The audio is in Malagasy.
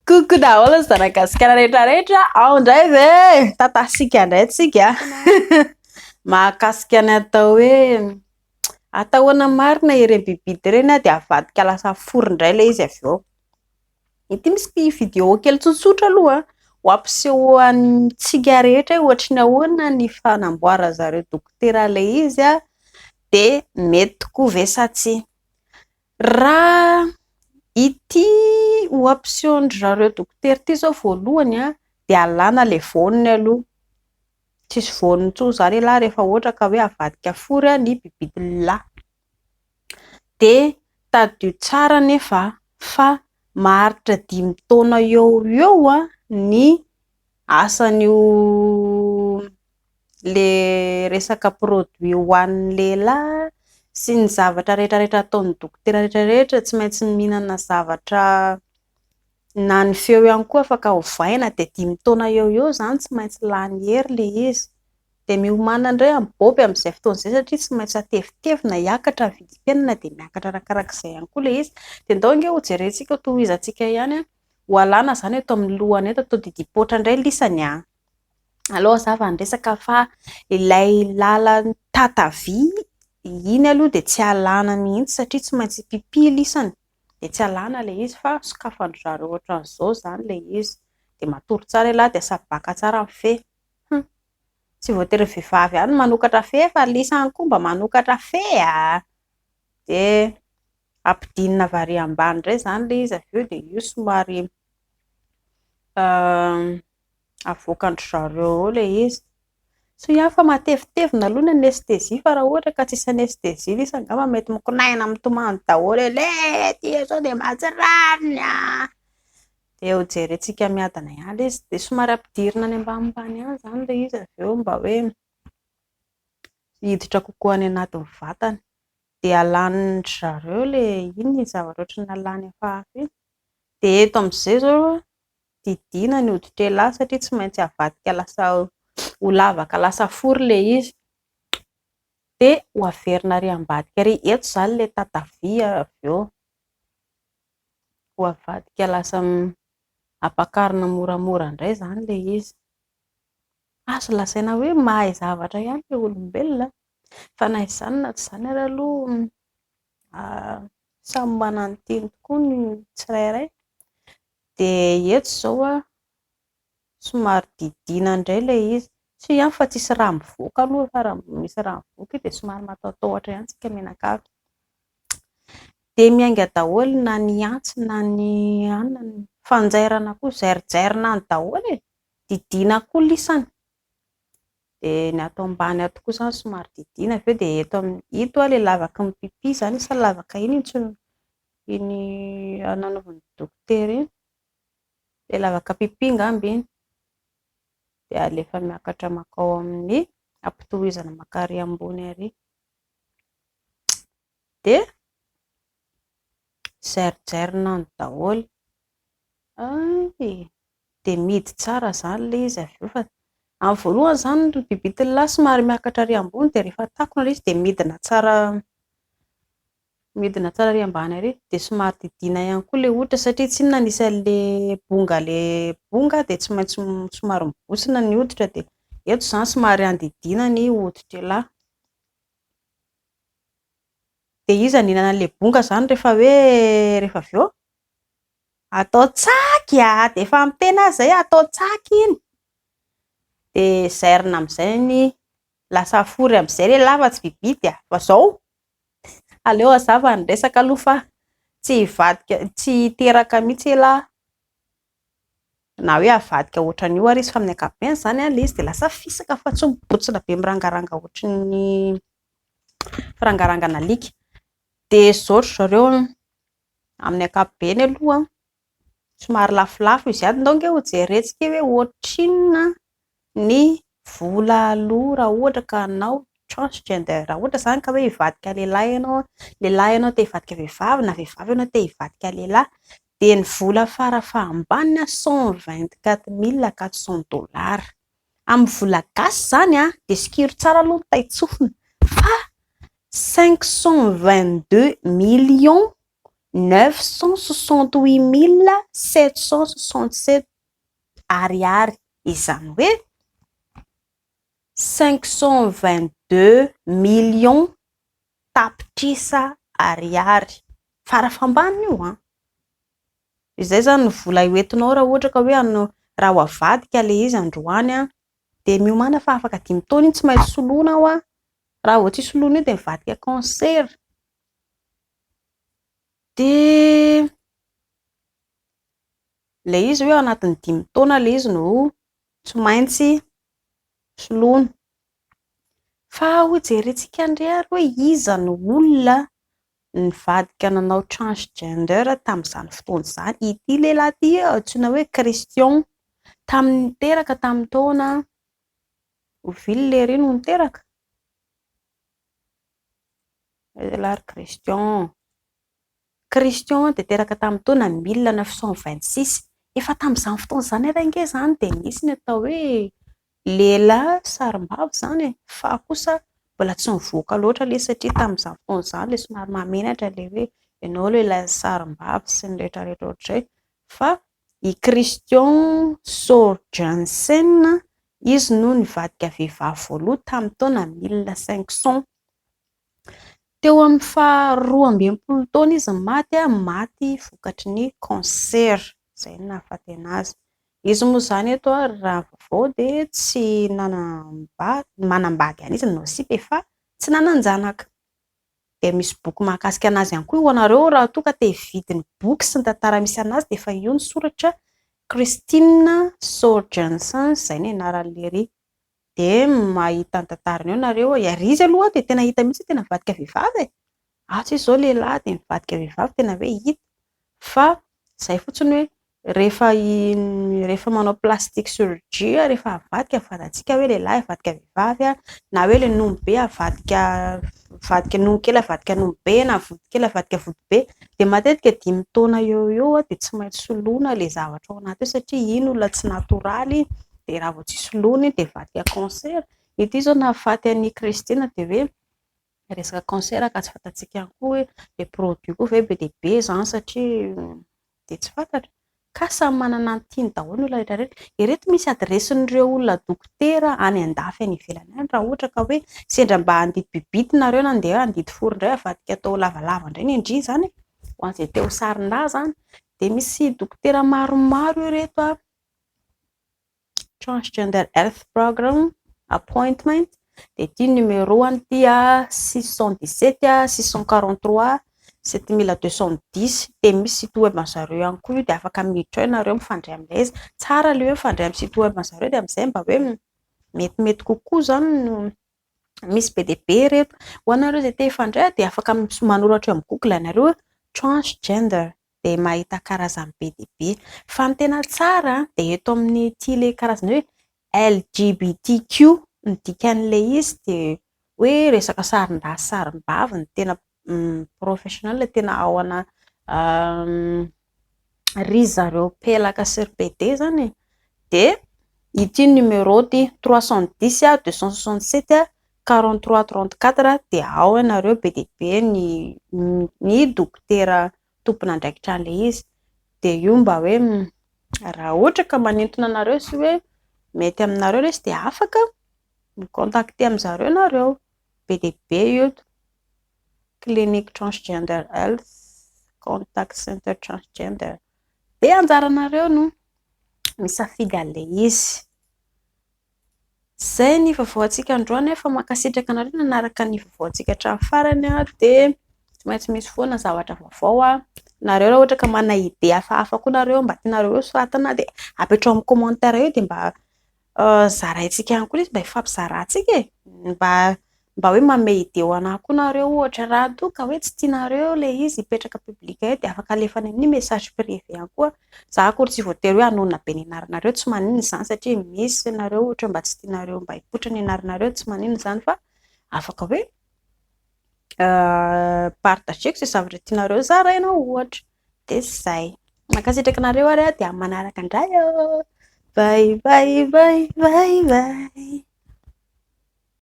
Kuku daholo zanakasika rehetrarehetra ao indray ve tantasika indray tsika mahakasika ny atao hoe atahoana marina ireny bibidy ireny dia avadika lasa fory indray ilay izy avy eo. Ity misy vidéo kely tsotsotra aloha ho ampiseho antsika rehetra ohatra ny ahoana ny fanamboara zareo dokotera ilay izy dia mety tokoa ve sa tsia. Raha ity ho ampisehondry zareo dokotera ity zao voalohany dia alana ilay voniny aloha. Tsisy voniny intsony izany ialahy rehefa ohatra ka hoe avadika fory ny bibidy lahy. Dia tadio tsara nefa fa maharitra 5 taona eo ny asan'io le resaka produit ho an'ny lehilahy sy ny zavatra rehetrarehetra ataon'ny dokotera rehetrarehetra tsy maintsy mihinana zavatra na ny feo ihany koa afaka hovaina dia 5 taona eo izany tsy maintsy lany hery le izy. Dia miomana indray amboby amin'izay fotoana izay satria tsy maintsy atevitevina hiakatra vidim-piainana dia miakatra arakarak'izay ihany koa le izy. Dia ndao ange ho jerentsika ho tohizantsika ihany ho alàna izany eto amin'ny lohany eto atao didipoitra indray lisany aloha zava ny resaka fa ilay lalan'ny tatavia iny aloha dia tsy alàna mihitsy satria tsy maintsy pipi lisany dia tsy alàna le izy fa sokafandry zareo ohatran'izao izany le izy dia matory tsara ialahy dia sabaka tsara ny fe. Tsy voatery vehivavy ihany manokatra fe fa lisany koa mba manokatra fe dia ampidinina vary ambany indray izany le izy avy eo dia io somary avoakandry zareo eo le izy. So ihany fa matevitevina aloha ny anestezia fa raha ohatra ka tsisy anestezia ilay izy angamba mety mikonaina mitomany daholo ety izao dia mahatsirana dia ho jerentsika miadana ihany ilay izy dia somary ampidirina any ambanimbany ihany izany ilay izy avy eo mba hoe hiditra kokoa any anatin'ny vatany dia alàn'ny zareo ilay iny zavatra ohatry ny alàny hafahafa iny. Dia eto amin'izay izao didiana ny hoditra lahy satria tsy maintsy avadika lasa ho lavaka lasa fory le izy dia ho averina ary ambadika ary eto izany ilay tatavia avy eo ho avadika lasa ampakarina moramora indray izany le izy. Azo lasaina hoe mahay zavatra ihany ilay olombelona fa na izany na tsy izany ary aloha samy manana ny tiany tokoa ny tsirairay. Dia eto izao somary didiana indray ilay izy tsy ihany fa tsisy raha mivoaka aloha fa raha misy raha mivoaka dia somary matahotahotra ihany tsika mianakavy. Dia miainga daholo na ny antsy na ny anona ny fanjairana koa zairizarina any daholo didiana koa lisany dia ny ato ambany ato koa izany somary didiana avy eo dia eto ito ilay lavaky ny pipi izany sa lavaka iny iny nanaovan'ny dokotera iny ilay lavaka pipi angamba iny dia alefa miakatra makao amin'ny ampitohizana makary ambony ary dia zairizarina any daholo dia midy tsara izany ilay izy avy eo fa amin'ny voalohany izany ny bibidy lahy somary miakatra ary ambony dia rehefa takona ilay izy dia midina tsara ary ambany ary dia somary didiana ihany koa ilay hoditra satria tsy inona nisy an'ilay bonga dia tsy maintsy somary mibontsina ny hoditra dia eto izany somary andidiana ny hoditra lahy. Dia iza ny hinana an'ilay bonga izany rehefa avy eo atao tsaky dia efa amin'ny tena izay atao tsaky iny dia zairina amin'izay ny lasa fory amin'izay ilay lahy fa tsy bibidy fa izao aleo hazava ny resaka aloha fa tsy hiteraka mihitsy lahy na hoe havadika ohatran'io ary izy fa amin'ny ankapobeny izany ilay izy dia lasa fisaka fa tsy mibotsina be mirangaranga ohatry ny firangarangana alika. Dia zaotry zareo amin'ny ankapobeny aloha somary lafolafo izy ato ndao ange ho jerentsika hoe ohatrinona ny vola aloha raha ohatra ka hanao transgender raha ohatra izany ka hoe hivadika lehilahy ianao te hivadika vehivavy na vehivavy ianao te hivadika lehilahy dia ny vola farafahambanina $124,400 amin'ny vola gasy izany dia sikiro tsara aloha ny taitsofina fa 522 millions 968 ariary, izany hoe 522 millions tapitrisa ariary. Farafambaniny io an. Izay zany ny vola hoentinao raha ohatra ka hoe raha ho avadika le izy androany an, dia miomana fa afaka 5 taona iny tsy maintsy soloina ao an. Raha vao tsy soloina io dia mivadika cancer. Dia le izy hoe anatin'ny 5 taona le izy no tsy maintsy soloina. Fa hojerentsika indray hoe iza ny olona nivadika nanao transgender tamin'izany fotoana izany. Ity lehilahy ity antsoina hoe Christian, tamin'ny niteraka tamin'ny taona ovily le reny no niteraka. Christian dia teraka tamin'ny taona 1926. Efa tamin'izany fotoana izany ary ange izany dia nisy ny atao hoe lehilahy sarim-bava izany e. Fa kosa mbola tsy nivoaka loatra ilay satria tamin'izany fotoana izany ilay somary mahamenatra ilay hoe ianao lehilahy sarim-bava sy ny rehetrarehetra ohatr'izay. Fa i Christian Sorensen izy no nivadika vehivavy voalohany tamin'ny taona 1500. Teo amin'ny faha 12 taona izy maty vokatry ny cancer. Izay no nahafaty anazy. Izy moa izany eto raha vaovao dia tsy manambady an'izy no sipe fa tsy nanan-janaka. Dia misy boky mahakasika anazy ihany koa ho anareo raha toa ka te hividy ny boky sy ny tantara misy anazy dia efa io ny soratra Christine Sorensen, izay ny anaran'ilay ery. Dia mahita ny tantarany eo nareo. Ary izy aloha dia tena hita mihitsy tena mivadika vehivavy e. Tsy izao lehilahy dia mivadika vehivavy tena hoe hita. Fa izay fotsiny hoe rehefa manao plastique chirurgie rehefa avadika fantatsika hoe lehilahy avadika vehivavy na hoe ilay nomby be avadika nomby kely avadika nomby be na vody kely avadika vody be dia matetika 5 taona eo dia tsy maintsy soloina ilay zavatra ao anaty satria iny olona tsy natoraly dia raha vao tsy soloina dia vadika cancer. Ity izao nahafaty an'i Christine dia hoe resaka cancer ka tsy fantatsika ihany koa hoe le produit koa ve be dia be izany satria dia tsy fantatra. Ka samy manana ny tiany daholo ny olona rehetrarehetra. Ireto misy adresin'ireo olona dokotera any andafy any ivelany any raha ohatra ka hoe sendra mba handidy bibity nareo na andeha handidy foro indray avadika atao lavalava indray ny indry izany ho an'izay teo sarin-dahy izany. Dia misy dokotera maromaro ireto transgender health program appointment. Dia ity numéro-any ity 617 643 7210. Dia misy site web zareo ihany koa io dia afaka miditra ao ianareo mifandray amin'ilay izy. Tsara ilay hoe mifandray amin'ny site web zareo dia amin'izay mba hoe metimety kokoa izany no misy be dia be ireto. Ho anareo izay te hifandray dia afaka manoratra eo amin'ny Google ianareo transgender dia mahita karazany be dia be. Fa ny tena tsara dia eto amin'ny ity ilay karazany hoe LGBTQ ny dikan'ilay izy dia hoe resaka sarin-dahy sarim-bava ny tena professionnel tena ao ana ry zareo pelaka sy RPD zany. Dia ity numéro ity 310 267 43 34 dia ao ianareo be dia be ny dokotera tompona andraikitra an'ilay izy. Dia io mba hoe raha ohatra ka manintona anareo sy hoe mety aminareo izy dia afaka mikontakte amin'izareo ianareo. Be dia be io clinique transgender health contact center transgender. Dia anjaranareo no misafidy an'ilay izy. Izay ny vaovaontsika androany efa mankasitraka anareo nanaraka ny vaovaontsika hatramin'ny farany dia tsy maintsy misy foana zavatra vaovao nareo raha ohatra ka manana ide hafahafa koa nareo mba tianareo hoe soratana dia apetrao amin'ny commentaire eo dia mba zaraintsika ihany koa izy mba ifampizarantsika e. Mba hoe manome ide ho anahy koa nareo ohatra raha toa ka hoe tsy tianareo ilay izy hipetraka publika eo dia afaka alefana amin'ny message privé ihany koa. Za akory tsy voatery hoe hanonona be ny anaranareo tsy maninona izany satria misy nareo ohatra mba tsy tianareo mba hipoitra ny anaranareo tsy maninona izany fa afaka hoe partageko izay zavatra tianareo zaraina ohatra. Dia izay mankasitraka anareo ary dia amin'ny manaraka indray. Bye bye bye bye bye.